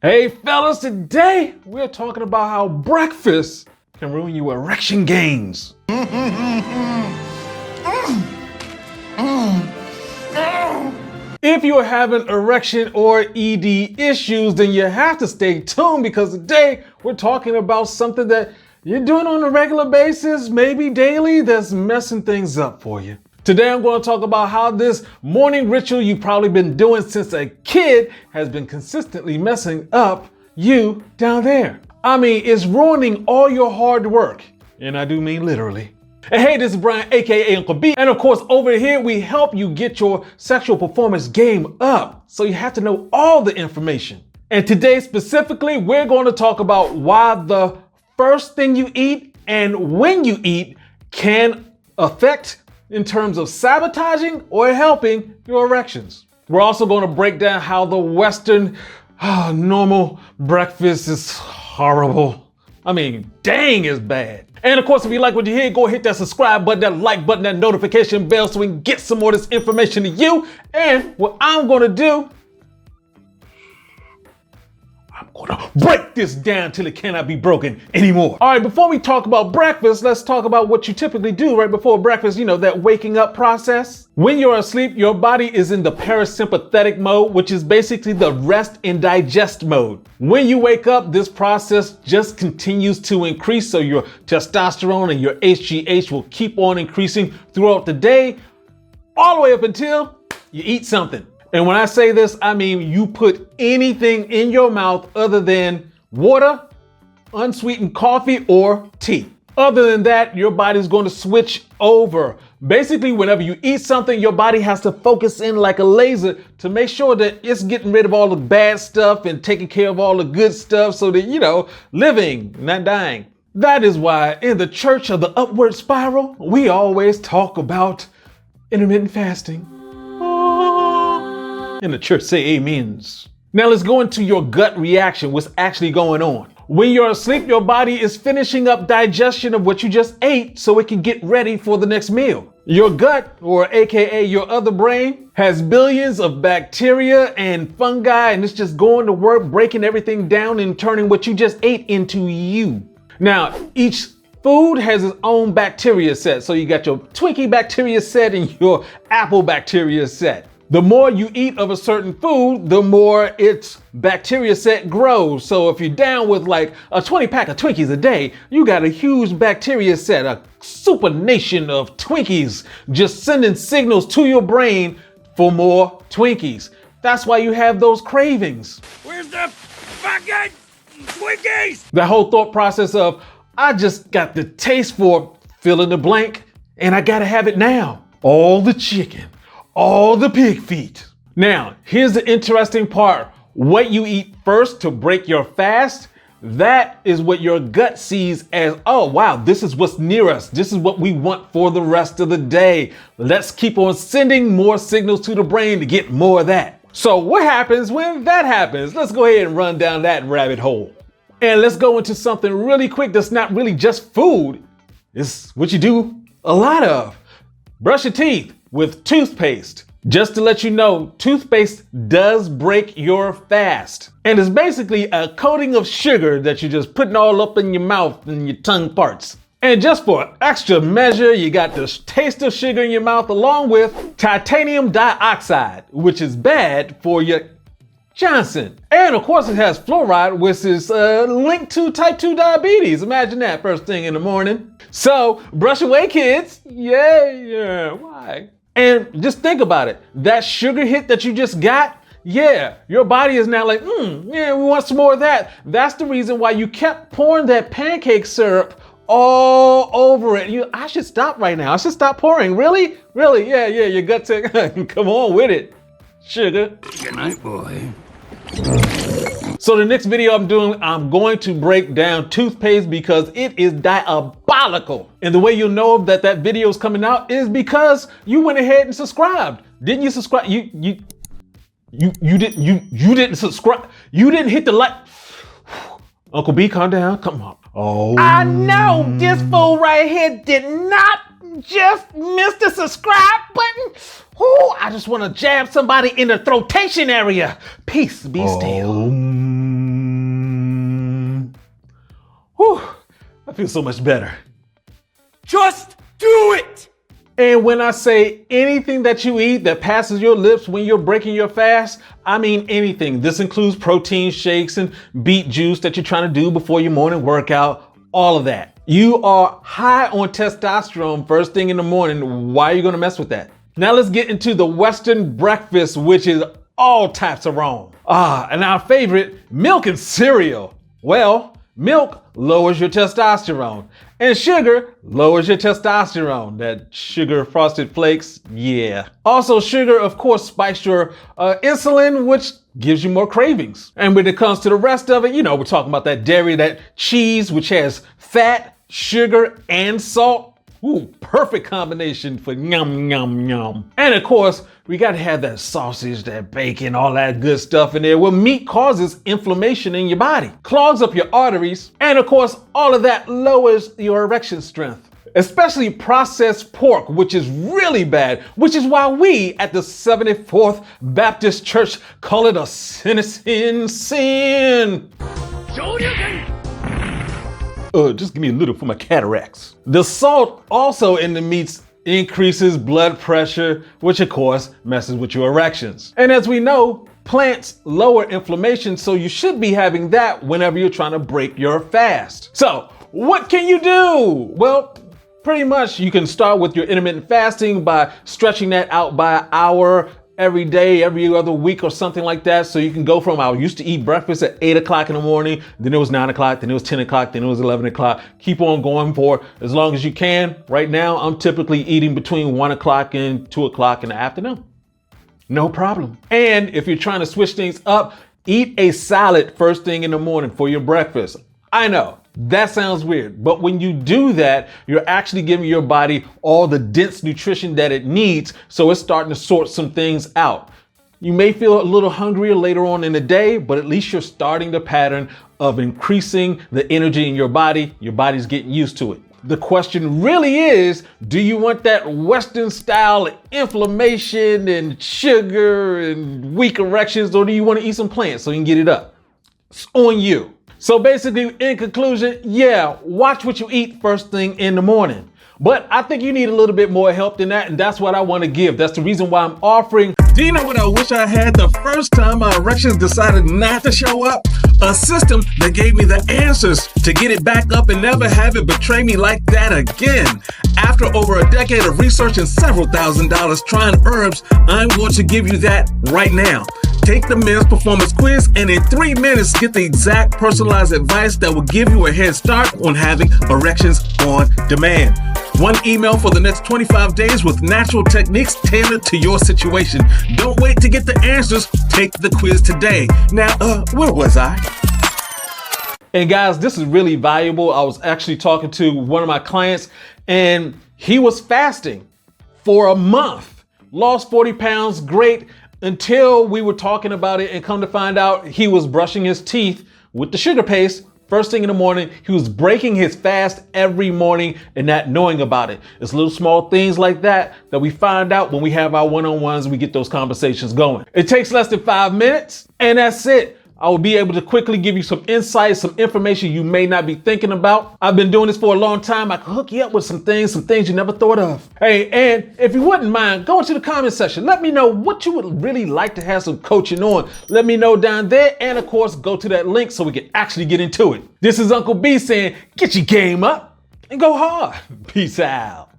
Hey fellas, today we're talking about how breakfast can ruin your erection gains. If you're having erection or ED issues, then you have to stay tuned because today we're talking about something that you're doing on a regular basis, maybe daily, that's messing things up for you. Today I'm going to talk about how this morning ritual you've probably been doing since a kid has been consistently messing up you down there. I mean, it's ruining all your hard work. And I do mean literally. And hey, this is Brian, aka Uncle B. And of course, over here, we help you get your sexual performance game up. So you have to know all the information. And today specifically, we're going to talk about why the first thing you eat and when you eat can affect in terms of sabotaging or helping your erections. We're also going to break down how the Western normal breakfast is horrible. I mean, dang, is bad. And of course, if you like what you hear, go hit that subscribe button, that like button, that notification bell so we can get some more of this information to you. And what I'm going to do, I'm gonna break this down till it cannot be broken anymore. All right, before we talk about breakfast, let's talk about what you typically do right before breakfast, you know, that waking up process. When you're asleep, your body is in the parasympathetic mode, which is basically the rest and digest mode. When you wake up, this process just continues to increase, so your testosterone and your HGH will keep on increasing throughout the day, all the way up until you eat something. And when I say this, I mean you put anything in your mouth other than water, unsweetened coffee, or tea. Other than that, your body's going to switch over. Basically, whenever you eat something, your body has to focus in like a laser to make sure that it's getting rid of all the bad stuff and taking care of all the good stuff so that, you know, living, not dying. That is why in the Church of the Upward Spiral, we always talk about intermittent fasting. And the church say amens. Now let's go into your gut reaction, what's actually going on. When you're asleep, your body is finishing up digestion of what you just ate so it can get ready for the next meal. Your gut, or AKA your other brain, has billions of bacteria and fungi, and it's just going to work, breaking everything down and turning what you just ate into you. Now, each food has its own bacteria set. So you got your Twinkie bacteria set and your apple bacteria set. The more you eat of a certain food, the more its bacteria set grows. So if you're down with like a 20 pack of Twinkies a day, you got a huge bacteria set, a super nation of Twinkies just sending signals to your brain for more Twinkies. That's why you have those cravings. Where's the fucking Twinkies? The whole thought process of, I just got the taste for fill in the blank and I gotta have it now. All the chicken. All the pig feet. Now, here's the interesting part. What you eat first to break your fast, that is what your gut sees as, oh wow, this is what's near us. This is what we want for the rest of the day. Let's keep on sending more signals to the brain to get more of that. So what happens when that happens? Let's go ahead and run down that rabbit hole. And let's go into something really quick that's not really just food. It's what you do a lot of. Brush your teeth with toothpaste. Just to let you know, toothpaste does break your fast. And it's basically a coating of sugar that you're just putting all up in your mouth and your tongue parts. And just for extra measure, you got the taste of sugar in your mouth along with titanium dioxide, which is bad for your Johnson. And of course it has fluoride, which is linked to type 2 diabetes. Imagine that first thing in the morning. So brush away, kids. Yeah, why? And just think about it. That sugar hit that you just got, yeah, your body is now like, yeah, we want some more of that. That's the reason why you kept pouring that pancake syrup all over it. I should stop right now. I should stop pouring. Really? Yeah, your gut said, come on with it, sugar. Good night, boy. So the next video I'm doing, I'm going to break down toothpaste because it is diabolical. And the way you'll know that that video is coming out is because you went ahead and subscribed. Didn't you subscribe? You didn't subscribe. You didn't hit the like. Uncle B, calm down. Come on. Oh. I know this fool right here did not just miss the subscribe button. Ooh, I just want to jab somebody in the throtation area. Peace, be still. I feel so much better. Just do it! And when I say anything that you eat that passes your lips when you're breaking your fast, I mean anything. This includes protein shakes and beet juice that you're trying to do before your morning workout, all of that. You are high on testosterone first thing in the morning. Why are you gonna mess with that? Now let's get into the Western breakfast, which is all types of wrong. And our favorite, milk and cereal. Well, milk lowers your testosterone and sugar lowers your testosterone. That sugar frosted flakes, yeah. Also sugar, of course, spikes your insulin, which gives you more cravings. And when it comes to the rest of it, we're talking about that dairy, that cheese, which has fat, sugar, and salt. Ooh, perfect combination for yum, yum, yum. And of course, we gotta have that sausage, that bacon, all that good stuff in there. Well, meat causes inflammation in your body, clogs up your arteries, and of course, all of that lowers your erection strength. Especially processed pork, which is really bad, which is why we at the 74th Baptist Church call it a sin. Just give me a little for my cataracts. The salt also in the meats increases blood pressure, which of course messes with your erections. And as we know, plants lower inflammation, so you should be having that whenever you're trying to break your fast. So what can you do? Well, pretty much you can start with your intermittent fasting by stretching that out by an hour every day, every other week or something like that. So you can go from, I used to eat breakfast at 8 o'clock in the morning, then it was 9 o'clock, then it was 10 o'clock, then it was 11 o'clock. Keep on going for as long as you can. Right now, I'm typically eating between 1 o'clock and 2 o'clock in the afternoon. No problem. And if you're trying to switch things up, eat a salad first thing in the morning for your breakfast. I know. That sounds weird, but when you do that, you're actually giving your body all the dense nutrition that it needs, so it's starting to sort some things out. You may feel a little hungrier later on in the day, but at least you're starting the pattern of increasing the energy in your body. Your body's getting used to it. The question really is, do you want that Western style inflammation and sugar and weak erections, or do you want to eat some plants so you can get it up? It's on you. So basically, in conclusion, yeah, watch what you eat first thing in the morning. But I think you need a little bit more help than that, and that's what I want to give. That's the reason why I'm offering. Do you know what I wish I had the first time my erections decided not to show up? A system that gave me the answers to get it back up and never have it betray me like that again. After over a decade of research and several $1,000s trying herbs, I'm going to give you that right now. Take the men's performance quiz and in 3 minutes get the exact personalized advice that will give you a head start on having erections on demand. 1 email for the next 25 days with natural techniques tailored to your situation. Don't wait to get the answers. Take the quiz today. Now, where was I? And guys, this is really valuable. I was actually talking to one of my clients and he was fasting for a month, lost 40 pounds, great, until we were talking about it and come to find out he was brushing his teeth with the sugar paste. First thing in the morning, he was breaking his fast every morning and not knowing about it. It's little small things like that that we find out when we have our one-on-ones and we get those conversations going. It takes less than 5 minutes and that's it. I will be able to quickly give you some insights, some information you may not be thinking about. I've been doing this for a long time. I can hook you up with some things you never thought of. Hey, and if you wouldn't mind, go into the comment section. Let me know what you would really like to have some coaching on. Let me know down there. And of course, go to that link so we can actually get into it. This is Uncle B saying, get your game up and go hard. Peace out.